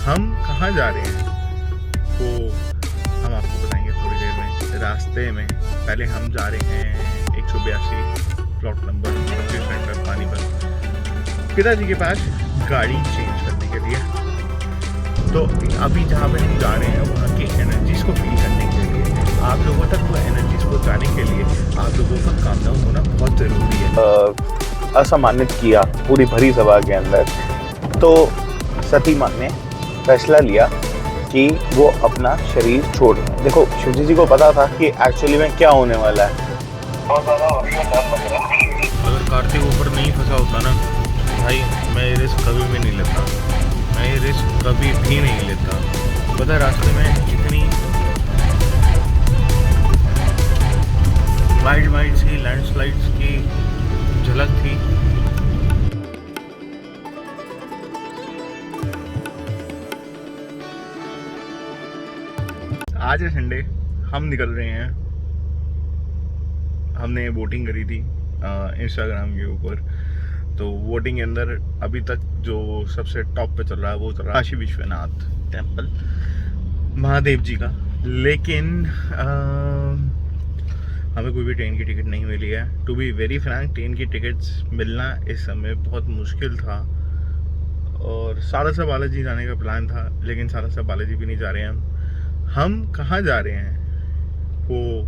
हम कहाँ जा रहे हैं वो हम आपको बताएंगे थोड़ी देर में। रास्ते में पहले हम जा रहे हैं 182 प्लॉट नंबर 25 सेंटर पानीपत पिताजी के पास गाड़ी चेंज करने के लिए। तो अभी जहाँ पे हम जा रहे हैं वहाँ की एनर्जीज को फील करने के लिए, आप लोगों तक वो एनर्जीज को जाने के लिए आप लोगों का काम डाउन होना बहुत ज़रूरी है। असम्मानित किया पूरी भरी सभा के अंदर, तो सती माँ ने फैसला लिया कि वो अपना शरीर छोड़ दें। देखो शिवजी जी को पता था कि एक्चुअली में क्या होने वाला है। अगर कार्तिक ऊपर नहीं फंसा होता ना भाई, मैं ये रिस्क कभी भी नहीं लेता, मैं ये रिस्क कभी भी नहीं लेता। पता रास्ते में कितनी वाइड सी लैंडस्लाइड्स की झलक थी। आज है संडे, हम निकल रहे हैं। हमने वोटिंग करी थी इंस्टाग्राम के ऊपर, तो वोटिंग के अंदर अभी तक जो सबसे टॉप पे चल रहा है वो चल रहा है काशी विश्वनाथ टेम्पल महादेव जी का। लेकिन हमें कोई भी ट्रेन की टिकट नहीं मिली है। To be very frank, train की टिकट्स मिलना इस समय बहुत मुश्किल था और सारसा बालाजी जाने का प्लान था, लेकिन सारसा बालाजी भी नहीं जा रहे हैं हम कहाँ जा रहे हैं वो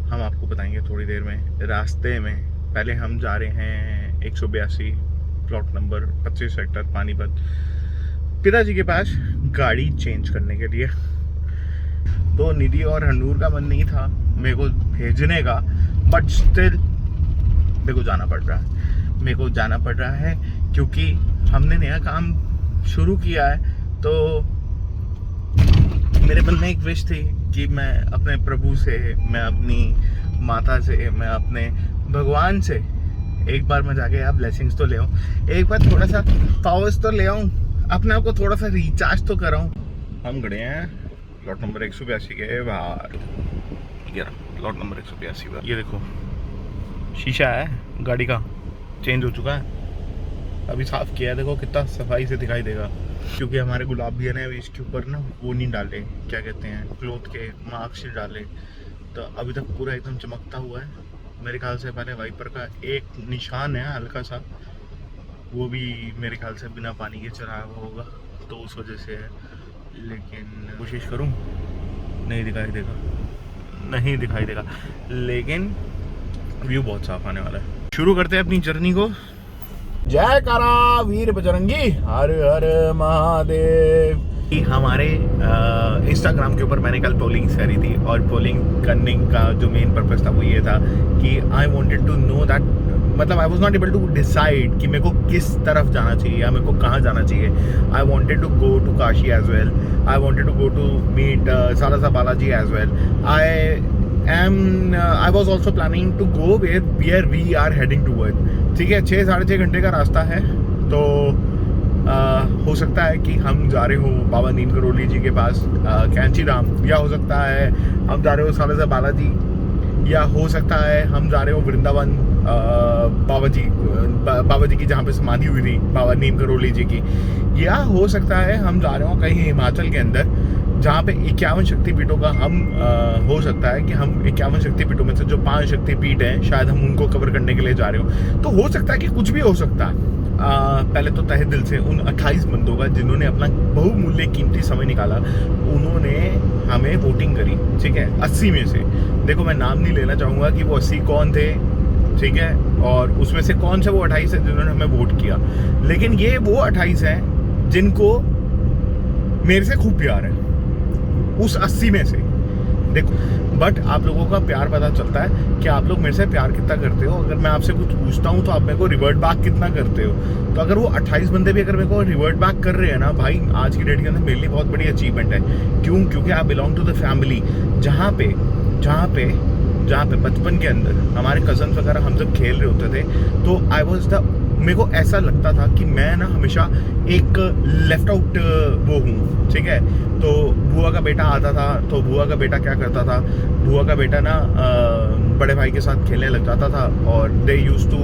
हम आपको बताएंगे थोड़ी देर में। रास्ते में पहले हम जा रहे हैं 182 प्लॉट नंबर 25 सेक्टर पानीपत पिताजी के पास गाड़ी चेंज करने के लिए। तो निधि और हनूर का मन नहीं था मेरे को भेजने का, बट स्टिल मेरे को जाना पड़ रहा है क्योंकि हमने नया काम शुरू किया है। तो मेरे मन में एक विश थी कि मैं अपने प्रभु से, मैं अपनी माता से, मैं अपने भगवान से एक बार मैं जाके आप ब्लेसिंग्स तो ले आऊँ, एक बार थोड़ा सा पावर्स तो ले आऊँ, अपने आप को थोड़ा सा रिचार्ज तो कराऊँ। हम खड़े हैं प्लॉट नंबर 182 के बाहर, प्लॉट नंबर 182 बार। ये देखो शीशा है गाड़ी का, चेंज हो चुका है, अभी साफ किया है। देखो कितना सफाई से दिखाई देगा, क्योंकि हमारे गुलाब भैया ने इसके ऊपर ना वो नहीं डाले, क्या कहते हैं, क्लोथ के मार्क्स नहीं डाले, तो अभी तक पूरा एकदम चमकता हुआ है। मेरे ख्याल से पहले वाइपर का एक निशान है हल्का सा, वो भी मेरे ख्याल से बिना पानी के चलाया हुआ होगा, तो उस वजह से है। लेकिन कोशिश करूं, नहीं दिखाई देगा, लेकिन व्यू बहुत साफ आने वाला है। शुरू करते हैं अपनी जर्नी को। जय कारा वीर बजरंगी, हर हर महादेव। हमारे इंस्टाग्राम के ऊपर मैंने कल पोलिंग करी थी, और पोलिंग करने का जो मेन पर्पस था वो ये था कि I wanted to know that, मतलब I was not able to decide कि मेरे को किस तरफ जाना चाहिए या मेरे को कहाँ जाना चाहिए। I wanted to go to Kashi as well, I wanted to go to meet सारसा Balaji as well. I was also planning to go where we are heading toward। ठीक है, 6-6.5 घंटे का रास्ता है, तो हो सकता है कि हम जा रहे हो बाबा नीम करोली जी के पास कैंची राम, या हो सकता है हम जा रहे हो सारसा बालाजी, या हो सकता है हम जा रहे हो वृंदावन बाबा जी की जहाँ पे समाधि हुई थी बाबा नीम करोली जी की, या हो सकता है हम जा रहे हो कहीं हिमाचल के अंदर जहाँ पे 51 शक्तिपीठों का हम हो सकता है कि हम 51 शक्तिपीठों में से जो 5 शक्तिपीठ हैं शायद हम उनको कवर करने के लिए जा रहे हो। तो हो सकता है कि कुछ भी हो सकता है। पहले तो तहे दिल से उन 28 बंदों का जिन्होंने अपना बहुमूल्य कीमती समय निकाला, उन्होंने हमें वोटिंग करी, ठीक है, 80 में से। देखो मैं नाम नहीं लेना चाहूँगा कि वो 80 कौन थे, ठीक है, और उसमें से कौन से वो 28 है जिन्होंने हमें वोट किया, लेकिन ये वो 28 हैं जिनको मेरे से खूब प्यार है उस 80 में से। देखो, बट आप लोगों का प्यार पता चलता है कि आप लोग मेरे से प्यार कितना करते हो। अगर मैं आपसे कुछ पूछता हूँ तो आप मेरे को रिवर्ट बैक कितना करते हो। तो अगर वो 28 बंदे भी अगर मेरे को रिवर्ट बैक कर रहे हैं ना भाई, आज की डेट के अंदर मेरे लिए बहुत बड़ी अचीवमेंट है। क्यों? क्योंकि I belong to the family जहाँ पे बचपन के अंदर हमारे कजन्स वगैरह हम जब खेल रहे होते थे, तो आई वॉज द, मेरे को ऐसा लगता था कि मैं ना हमेशा एक लेफ्ट आउट वो हूँ, ठीक है। तो बुआ का बेटा आता था, तो बुआ का बेटा क्या करता था, बुआ का बेटा ना बड़े भाई के साथ खेलने लग जाता था, और they used to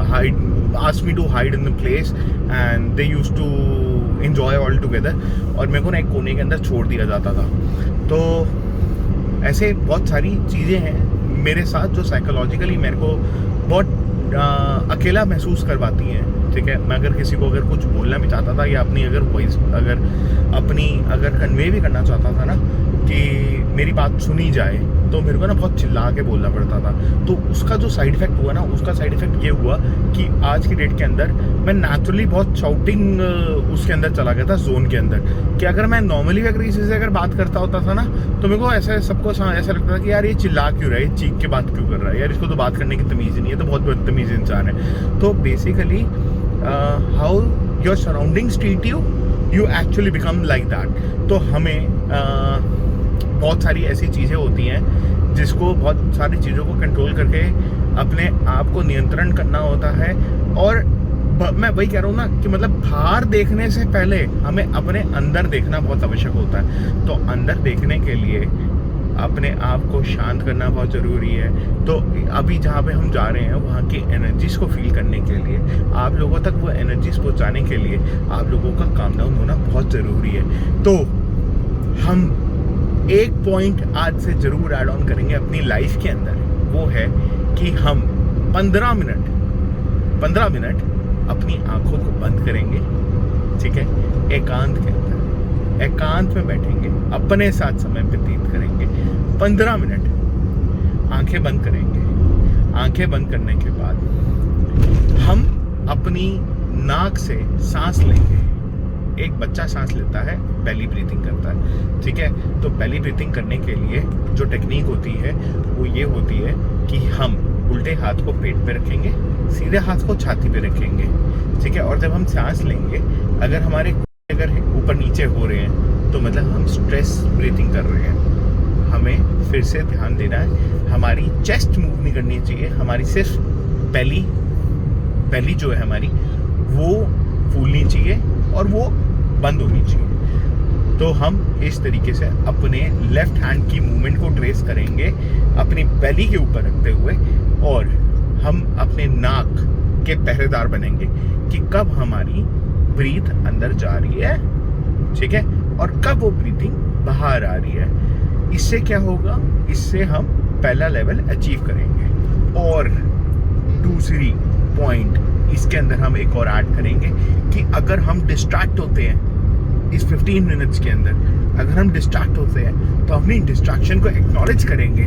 hide, asked me to hide in the place, and they used to enjoy all together, और मेरे को ना एक कोने के अंदर छोड़ दिया जाता था। तो ऐसे बहुत सारी चीज़ें हैं मेरे साथ जो साइकोलॉजिकली मेरे को बहुत अकेला महसूस करवाती हैं। ठीक है, मैं अगर किसी को अगर कुछ बोलना भी चाहता था या अपनी अगर वॉइस अगर कन्वे भी करना चाहता था ना कि मेरी बात सुनी जाए, तो मेरे को ना बहुत चिल्ला के बोलना पड़ता था। तो उसका जो साइड इफेक्ट हुआ ना, उसका साइड इफेक्ट ये हुआ कि आज की डेट के अंदर मैं नेचुरली बहुत शाउटिंग उसके अंदर चला गया था, जोन के अंदर, कि अगर मैं नॉर्मली अगर किसी से अगर बात करता होता था ना, तो मेरे को ऐसा सबको ऐसा लगता था कि यार ये चिल्ला क्यों रहा है, ये चीख के बात क्यों कर रहा है, यार इसको तो बात करने की तमीज़ नहीं है, तो बहुत बदतमीज़ इंसान है। तो basically how your surroundings treat you, you actually become like that. तो हमें बहुत सारी ऐसी चीज़ें होती हैं जिसको बहुत सारी चीज़ों को कंट्रोल करके अपने आप को नियंत्रण करना होता है। और मैं वही कह रहा हूँ ना कि मतलब बाहर देखने से पहले हमें अपने अंदर देखना बहुत आवश्यक होता है। तो अंदर देखने के लिए अपने आप को शांत करना बहुत ज़रूरी है। तो अभी जहाँ पे हम जा रहे हैं वहाँ की एनर्जीज़ को फील करने के लिए, आप लोगों तक वो एनर्जीज़ पहुँचाने के लिए आप लोगों का काम डाउन होना बहुत ज़रूरी है। तो हम एक पॉइंट आज से ज़रूर ऐड ऑन करेंगे अपनी लाइफ के अंदर, वो है कि हम 15 मिनट अपनी आंखों को बंद करेंगे। ठीक है, एकांत के अंदर एकांत में बैठेंगे, अपने साथ समय व्यतीत करेंगे। 15 मिनट आंखें बंद करेंगे। आंखें बंद करने के बाद हम अपनी नाक से सांस लेंगे। एक बच्चा सांस लेता है, बेली ब्रीथिंग करता है। ठीक है, तो बेली ब्रीथिंग करने के लिए जो टेक्निक होती है वो ये होती है कि हम उल्टे हाथ को पेट पे रखेंगे, सीधे हाथ को छाती पे रखेंगे। ठीक है, और जब हम सांस लेंगे, अगर हमारे अगर ऊपर नीचे हो रहे हैं तो मतलब हम स्ट्रेस ब्रीथिंग कर रहे हैं। हमें फिर से ध्यान देना है, हमारी चेस्ट मूव नहीं करनी चाहिए, हमारी सिर्फ बेली जो है हमारी वो फूलनी चाहिए और वो बंद होनी चाहिए। तो हम इस तरीके से अपने लेफ्ट हैंड की मूवमेंट को ट्रेस करेंगे अपनी बेली के ऊपर रखते हुए, और हम अपने नाक के पहरेदार बनेंगे कि कब हमारी ब्रीथ अंदर जा रही है, ठीक है, और कब वो ब्रीथिंग बाहर आ रही है। इससे क्या होगा, इससे हम पहला लेवल अचीव करेंगे। और दूसरी पॉइंट इसके अंदर हम एक और ऐड करेंगे कि अगर हम डिस्ट्रैक्ट होते हैं इस 15 मिनट्स के अंदर, अगर हम डिस्ट्रैक्ट होते हैं तो अपनी डिस्ट्रैक्शन को एक्नॉलेज करेंगे,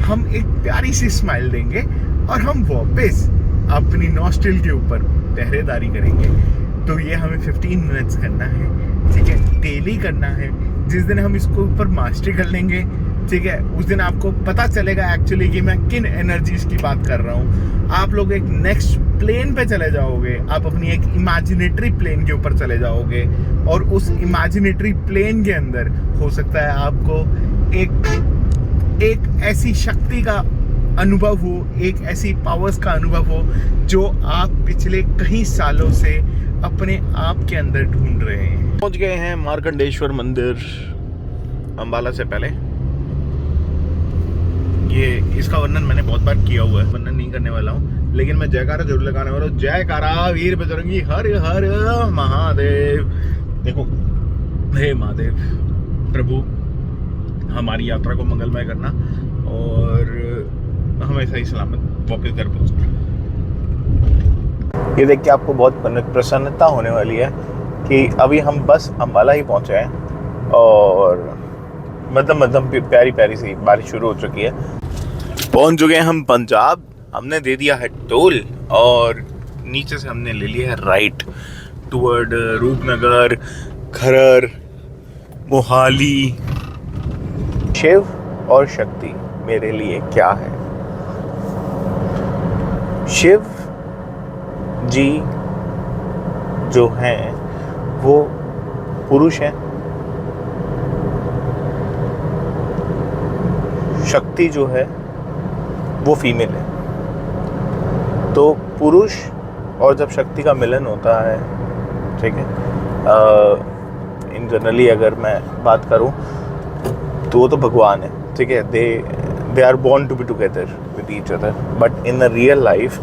हम एक प्यारी सी स्माइल देंगे और हम वापस अपनी नॉस्ट्रिल के ऊपर पहरेदारी करेंगे। तो ये हमें 15 मिनट्स करना है। ठीक है, डेली करना है। जिस दिन हम इसको ऊपर मास्टरी कर लेंगे, ठीक है, उस दिन आपको पता चलेगा एक्चुअली कि मैं किन एनर्जीज की बात कर रहा हूँ। आप लोग एक नेक्स्ट प्लेन पे चले जाओगे, आप अपनी एक इमेजिनेटरी प्लेन के ऊपर चले जाओगे, और उस इमेजिनेटरी प्लेन के अंदर हो सकता है आपको एक ऐसी शक्ति का अनुभव हो, एक ऐसी पावर्स का अनुभव हो जो आप पिछले कई सालों से अपने आप के अंदर ढूंढ रहे हैं। पहुंच गए हैं मार्कंडेश्वर मंदिर अंबाला से पहले। ये इसका वर्णन मैंने बहुत बार किया हुआ है, वर्णन नहीं करने वाला हूँ, लेकिन मैं जयकारा जरूर लगाने वाला हूँ। जयकारा वीर बजरंगी हर हर महादेव। देखो, हे महादेव प्रभु, हमारी यात्रा को मंगलमय करना और हमेशा ही सलामत वापस घर पहुँचना। ये देख के आपको बहुत प्रसन्नता होने वाली है कि अभी हम बस अंबाला ही पहुँचे हैं और मतलब प्यारी प्यारी सी बारिश शुरू हो चुकी है। पहुँच चुके हैं हम पंजाब। हमने दे दिया है टोल और नीचे से हमने ले लिया है राइट टुवर्ड रूपनगर, खरर, मोहाली। शिव और शक्ति मेरे लिए क्या है? शिव जी जो हैं वो पुरुष हैं, शक्ति जो है वो फीमेल है। तो पुरुष और जब शक्ति का मिलन होता है, ठीक है, इन जनरली अगर मैं बात करूं तो वो तो भगवान है, ठीक है, they are born to be together with each other. But in the real life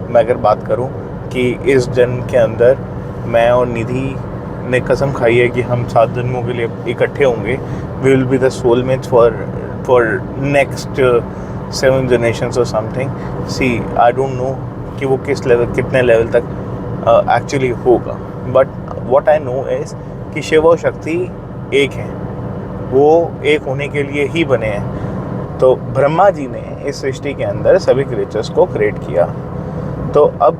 मैं अगर बात करूं कि इस जन्म के अंदर मैं और निधि ने कसम खाई है कि हम 7 जन्मों के लिए इकट्ठे होंगे, we will be the soulmates for next 7 generations और something. See I don't know कि वो कितने लेवल तक एक्चुअली होगा, but what I know is कि शिव और शक्ति एक हैं, वो एक होने के लिए ही बने हैं। तो ब्रह्मा जी ने इस सृष्टि के अंदर सभी क्रिएचर्स को क्रिएट किया, तो अब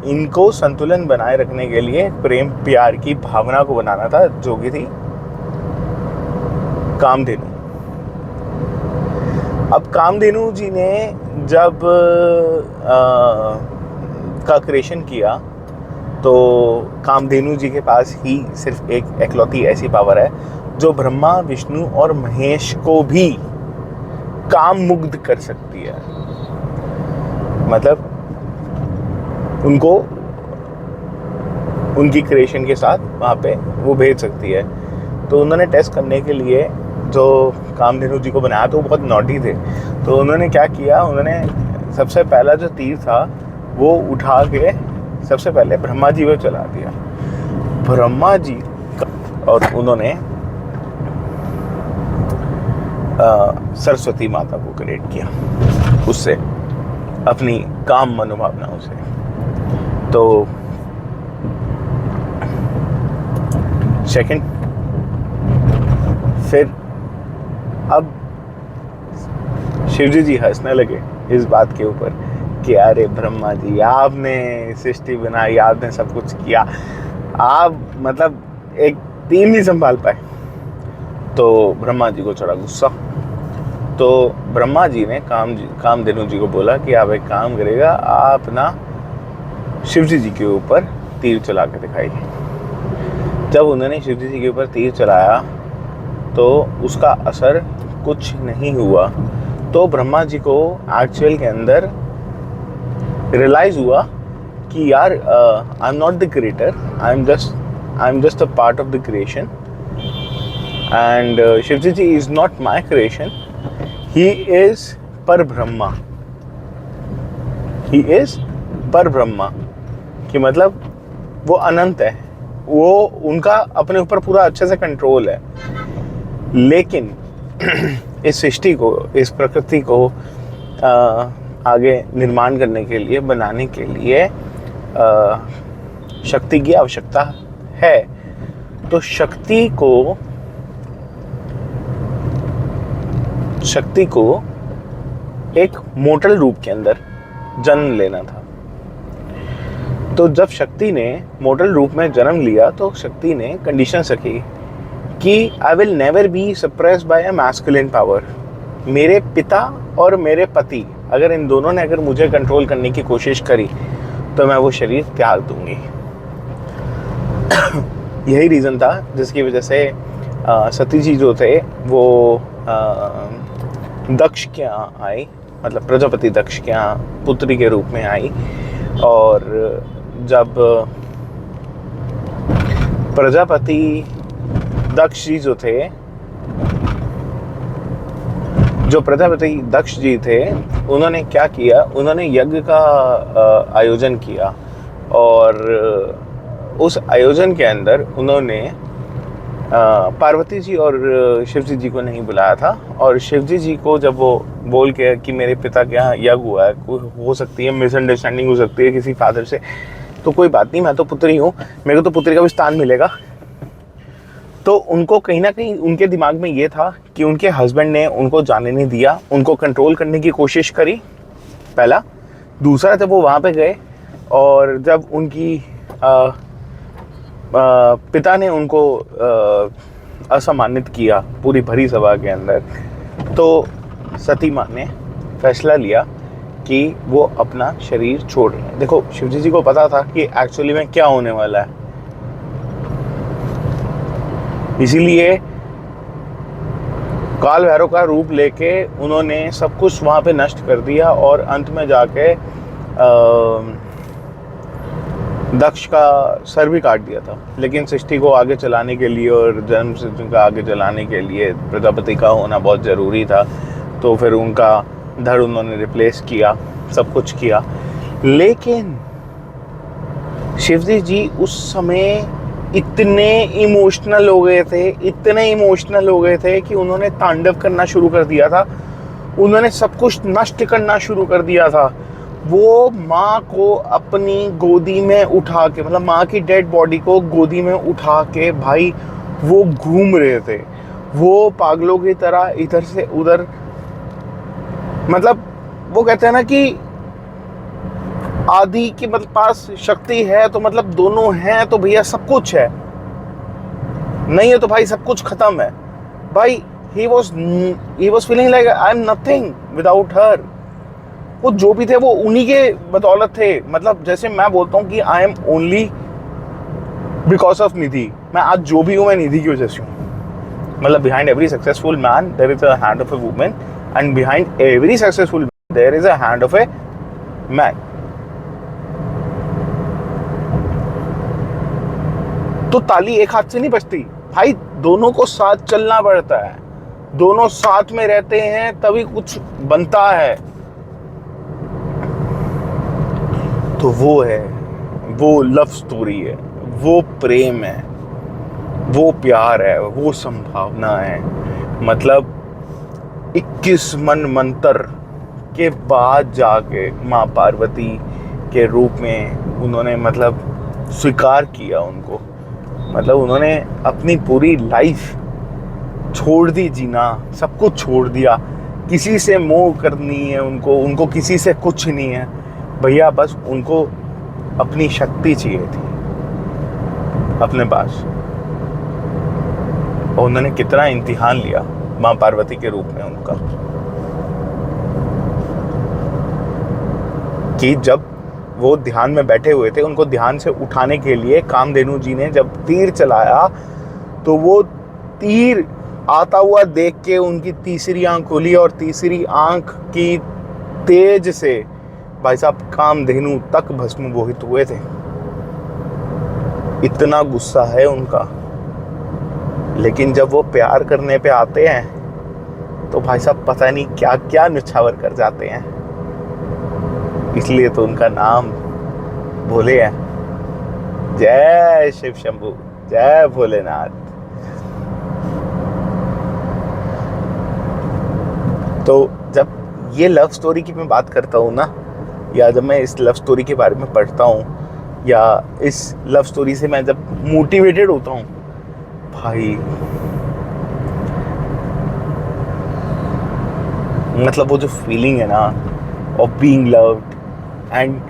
इनको संतुलन बनाए रखने के लिए प्रेम प्यार की भावना को बनाना था, जो कि थी कामधेनु। अब कामधेनु जी ने जब का क्रिएशन किया, तो कामधेनु जी के पास ही सिर्फ एक एकलौती ऐसी पावर है जो ब्रह्मा विष्णु और महेश को भी काम मुग्ध कर सकती है, मतलब उनको उनकी क्रिएशन के साथ वहाँ पे वो भेज सकती है। तो उन्होंने टेस्ट करने के लिए जो कामधेनु जी को बनाया, तो वो बहुत नॉटी थे, तो उन्होंने क्या किया, उन्होंने सबसे पहला जो तीर था वो उठा के सबसे पहले ब्रह्मा जी को चला दिया, ब्रह्मा जी और उन्होंने सरस्वती माता को क्रिएट किया उससे, अपनी काम मनोभावनाओं से। तो सेकंड, फिर अब शिवजी जी हंसने लगे इस बात के ऊपर कि अरे ब्रह्मा जी, आपने सृष्टि बनाई, आपने सब कुछ किया, आप मतलब एक टीम नहीं संभाल पाए। तो ब्रह्मा जी को चढ़ा गुस्सा, तो ब्रह्मा जी ने कामधेनु जी को बोला कि आप एक काम करेगा, आप ना शिवजी जी के ऊपर तीर चला के दिखाइए। जब उन्होंने शिवजी जी के ऊपर तीर चलाया तो उसका असर कुछ नहीं हुआ, तो ब्रह्मा जी को एक्चुअल के अंदर रियलाइज हुआ कि यार I am not the creator, I am just a part of the creation, and Shivji ji is not my creation, he is पर ब्रह्मा, ही इज पर ब्रह्मा, कि मतलब वो अनंत है, वो उनका अपने ऊपर पूरा अच्छे से कंट्रोल है। लेकिन इस सृष्टि को, इस प्रकृति को आगे निर्माण करने के लिए, बनाने के लिए शक्ति की आवश्यकता है। तो शक्ति को एक मोर्टल रूप के अंदर जन्म लेना था। तो जब शक्ति ने मोर्टल रूप में जन्म लिया, तो शक्ति ने कंडीशन रखी कि I will never be suppressed bye a masculine power. मेरे पिता और मेरे पति, अगर इन दोनों ने अगर मुझे कंट्रोल करने की कोशिश करी, तो मैं वो शरीर त्याग दूंगी। यही रीज़न था जिसकी वजह से सती जी जो थे वो दक्ष के यहाँ आई, मतलब प्रजापति दक्ष के यहाँ पुत्री के रूप में आई। और जब प्रजापति दक्ष जी जो थे, जो प्रजापति दक्ष जी थे, उन्होंने क्या किया, उन्होंने यज्ञ का आयोजन किया, और उस आयोजन के अंदर उन्होंने पार्वती जी और शिवजी जी को नहीं बुलाया था। और शिवजी जी को जब वो बोल के कि मेरे पिता के यहाँ यज्ञ हुआ है, हो सकती है मिसअंडरस्टैंडिंग हो सकती है किसी फादर से, तो कोई बात नहीं, मैं तो पुत्री हूँ, मेरे को तो पुत्री का भी स्थान मिलेगा। तो उनको कहीं ना कहीं उनके दिमाग में ये था कि उनके हस्बैंड ने उनको जाने नहीं दिया, उनको कंट्रोल करने की कोशिश करी, पहला। दूसरा, जब वो वहाँ पे गए और जब उनकी पिता ने उनको असम्मानित किया पूरी भरी सभा के अंदर, तो सती माँ ने फैसला लिया कि वो अपना शरीर छोड़ रहे हैं। देखो, शिवजी जी को पता था कि एक्चुअली में क्या होने वाला है, इसीलिए काल भैरव का रूप लेके उन्होंने सब कुछ वहाँ पे नष्ट कर दिया, और अंत में जाके दक्ष का सर भी काट दिया था। लेकिन सृष्टि को आगे चलाने के लिए और जन्म सिद्धि का आगे चलाने के लिए प्रजापति का होना बहुत ज़रूरी था, तो फिर उनका धड़ उन्होंने रिप्लेस किया, सब कुछ किया। लेकिन शिवजी जी उस समय इतने इमोशनल हो गए थे, इतने इमोशनल हो गए थे कि उन्होंने तांडव करना शुरू कर दिया था। उन्होंने सब कुछ नष्ट करना शुरू कर दिया था। वो माँ को अपनी गोदी में उठा के, मतलब माँ की डेड बॉडी को गोदी में उठा के भाई वो घूम रहे थे, वो पागलों की तरह इधर से उधर। मतलब वो कहते हैं ना कि आदि के मतलब पास शक्ति है तो मतलब दोनों हैं तो भैया सब कुछ है, नहीं है तो भाई सब कुछ खत्म है भाई। he was feeling like I'm nothing without her। वो जो भी थे वो उन्हीं के बदौलत थे। मतलब जैसे मैं बोलता हूँ कि I am only because of Nidhi. मैं आज जो भी हूँ मैं निधि की वजह से हूँ। मतलब behind every successful man there is a hand of a woman, and behind every successful man there is a hand of a man. तो ताली एक हाथ से नहीं बजती भाई, दोनों को साथ चलना पड़ता है, दोनों साथ में रहते हैं तभी कुछ बनता है। तो वो है, वो लव स्टोरी है, वो प्रेम है, वो प्यार है, वो संभावना है। मतलब 21 मन मंत्र के बाद जाके माँ पार्वती के रूप में उन्होंने मतलब स्वीकार किया उनको। मतलब उन्होंने अपनी पूरी लाइफ छोड़ दी जीना, सब कुछ छोड़ दिया। किसी से मोह करनी है उनको किसी से कुछ नहीं है भैया, बस उनको अपनी शक्ति चाहिए थी अपने पास। और उन्होंने कितना इम्तिहान लिया माँ पार्वती के रूप में उनका, कि जब वो ध्यान में बैठे हुए थे उनको ध्यान से उठाने के लिए कामधेनु जी ने जब तीर चलाया तो वो तीर आता हुआ देख के उनकी तीसरी आंख खुली, और तीसरी आंख की तेज से भाई साहब कामधेनु तक भस्मीभूत हुए थे। इतना गुस्सा है उनका। लेकिन जब वो प्यार करने पे आते हैं तो भाई साहब पता नहीं क्या क्या निछावर कर जाते हैं। इसलिए तो उनका नाम भोले है। जय शिव शंभू, जय भोलेनाथ। तो जब ये लव स्टोरी की मैं बात करता हूँ ना, या जब मैं इस लव स्टोरी के बारे में पढ़ता हूँ, या इस लव स्टोरी से मैं जब मोटिवेटेड होता हूँ भाई, मतलब वो जो फीलिंग है ना of being loved and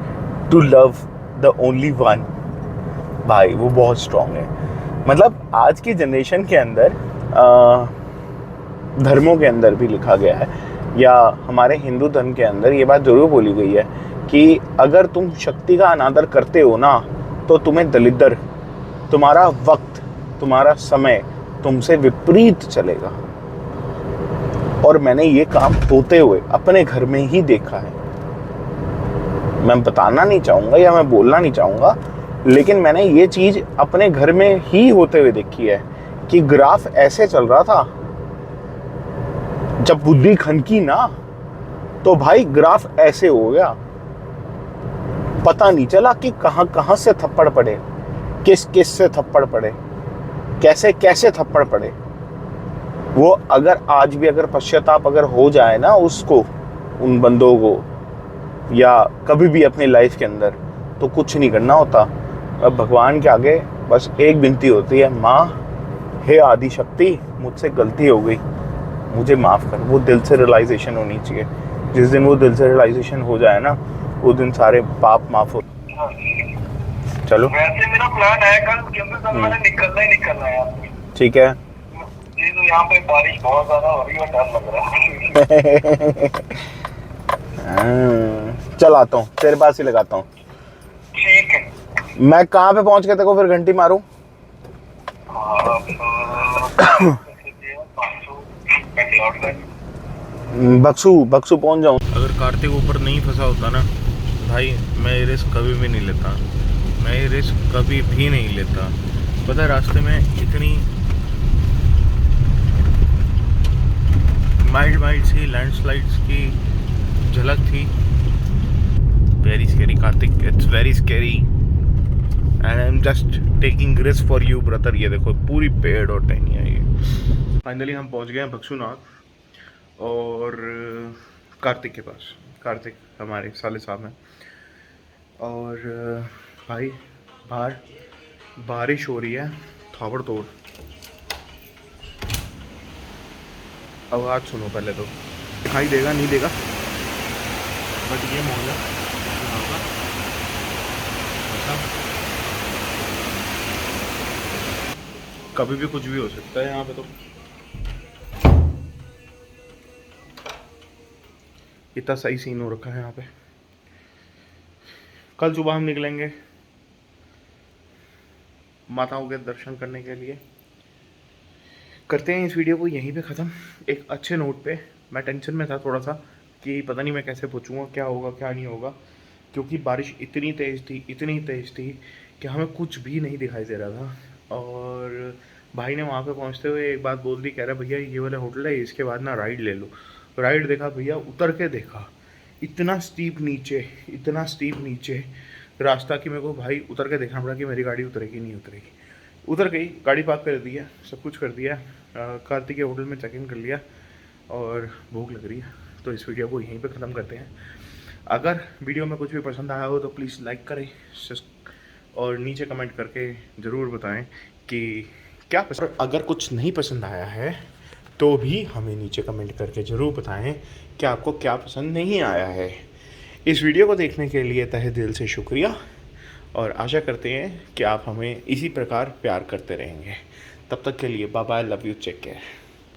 to love the only one, भाई वो बहुत स्ट्रांग है। मतलब आज की जनरेशन के अंदर धर्मों के अंदर भी लिखा गया है, या हमारे हिंदू धर्म के अंदर ये बात जरूर बोली गई है कि अगर तुम शक्ति का अनादर करते हो ना तो तुम्हें दलिद्र, तुम्हारा वक्त, तुम्हारा समय तुमसे विपरीत चलेगा। और मैंने ये काम होते हुए अपने घर में ही देखा है। मैं बताना नहीं चाहूँगा या मैं बोलना नहीं चाहूँगा, लेकिन मैंने ये चीज़ अपने घर में ही होते हुए देखी है कि ग्राफ ऐसे चल रहा था। जब बुद्धि खनकी ना तो भाई ग्राफ ऐसे हो गया, पता नहीं चला कि कहाँ कहाँ से थप्पड़ पड़े, किस किस से थप्पड़ पड़े, कैसे कैसे थप्पड़ पड़े। वो अगर आज भी अगर पश्चाताप अगर हो जाए ना उसको, उन बंदों को, या कभी भी अपनी लाइफ के अंदर, तो कुछ नहीं करना होता। अब भगवान के आगे बस एक विनती होती है, माँ हे आदि शक्ति, मुझसे गलती हो गई, मुझे माफ़ कर। वो दिल से रियलाइजेशन होनी चाहिए। जिस दिन वो दिल से रियलाइजेशन हो जाए ना, उस दिन सारे पाप माफ हो। चलो वैसे मेरा प्लान है कल, क्योंकि कल मैंने निकलना ही निकलना है यार। ठीक है। जी तो यहाँ पे बारिश बहुत ज्यादा हो रही है, डर लग रहा है। चल आता हूँ, तेरे पास ही लगाता हूँ। ठीक है। मैं कहाँ पे पहुँच के तेरे को फिर घंटी मारूं? बक्सू पहुँच जाऊँ। अगर कार्तिक ऊपर नहीं फंसा होता ना भाई, मैं ये रिस्क कभी भी नहीं लेता। मैं ये रिस्क कभी भी नहीं लेता। पता है रास्ते में इतनी माइल्ड सी लैंडस्लाइड्स की झलक थी। Very scary Kartik, it's very scary. And I am just taking risk for you brother. ये देखो पूरी पेड़ और टहनियाँ ये। फाइनली हम पहुंच गए हैं भक्सुनाथ और कार्तिक के पास। कार्तिक हमारे साले साहब हैं और भाई बाहर बारिश हो रही है ताबड़तोड़। आवाज़ सुनो पहले तो, दिखाई देगा नहीं देगा बट ये मॉल है यहाँ का। मतलब कभी भी कुछ भी हो सकता है यहाँ पे। तो इतना सही सीन हो रखा है यहाँ पे। कल सुबह हम निकलेंगे माताओं के दर्शन करने के लिए। करते हैं इस वीडियो को यहीं पे ख़त्म, एक अच्छे नोट पे। मैं टेंशन में था थोड़ा सा कि पता नहीं मैं कैसे पहुँचूँगा, क्या होगा क्या नहीं होगा, क्योंकि बारिश इतनी तेज़ थी कि हमें कुछ भी नहीं दिखाई दे रहा था। और भाई ने वहाँ पे पहुँचते हुए एक बात बोल दी, कह रहा भैया ये वाला होटल है, इसके बाद ना राइड ले लो। राइड देखा भैया, उतर के देखा, इतना स्टीप नीचे रास्ता कि मेरे को भाई उतर के देखना पड़ा कि मेरी गाड़ी उतरेगी नहीं उतरेगी। उतर गई, गाड़ी पार्क कर दिया, सब कुछ कर दिया, कार्तिक के होटल में चेक इन कर लिया और भूख लग रही है। तो इस वीडियो को यहीं पे ख़त्म करते हैं। अगर वीडियो में कुछ भी पसंद आया हो तो प्लीज़ लाइक करें और नीचे कमेंट करके ज़रूर बताएं कि क्या पसंद। अगर कुछ नहीं पसंद आया है तो भी हमें नीचे कमेंट करके ज़रूर बताएं कि आपको क्या पसंद नहीं आया है। इस वीडियो को देखने के लिए तहे दिल से शुक्रिया और आशा करते हैं कि आप हमें इसी प्रकार प्यार करते रहेंगे। तब तक के लिए bye bye, love you, take care.